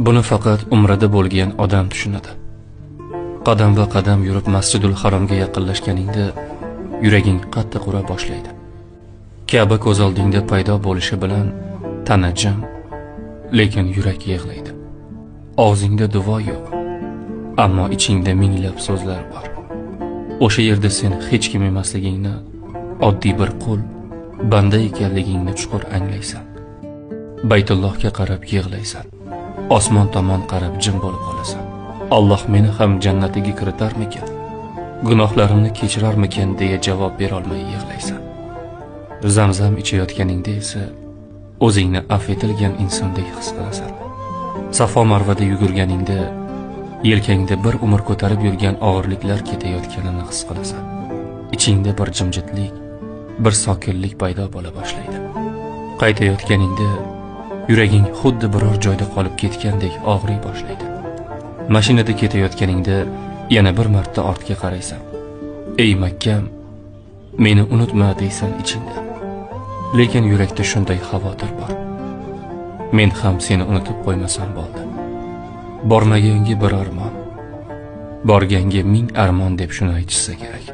Buni faqat umrada bo'lgan odam tushunadi. Qadam va qadam yurib Masjidul Haromga yaqinlashganingda yuraging qattiq ura boshlaydi. Ka'ba ko'z oldingda paydo bo'lishi bilan tana jim, lekin yurak yig'laydi. Og'zingda duo yo'q, ammo ichingda minglab so'zlar bor. O'sha yerda sen hech kim emasligingni, oddiy bir qul, banda ekanligingni chuqur anglaysan. Baytullohga qarab yig'laysan. Osmon tomon qarab jim bo'lib qolasan. Alloh meni ham jannatiga kiritarmikan? Gunohlarimni kechirarmikan deya javob bera olmay yig'laysan. Zamzam ichayotganingda esa o'zingni afv etilgan insondek his qilasan. Safo Marvada yugurganingda yelkangda bir umr ko'tarib yurgan og'irliklar ketayotganini his qilasan. Ichingda bir jimjitlik, bir sokinlik paydo bo'la boshlaydi. Qaytayotganingda yuraging xuddi biror joyda qolib ketgandek og'riy boshlaydi. Mashinada ketayotganingda yana bir marta ortga qaraysan. Ey Makkam, meni unutma deysan ichingda. Lekin yurakda shunday xavotir bor. Men ham seni unutib qo'ymasam bo'ldi. Bormaganga bir armon, borganga ming armon deb shuni aytishsa kerak.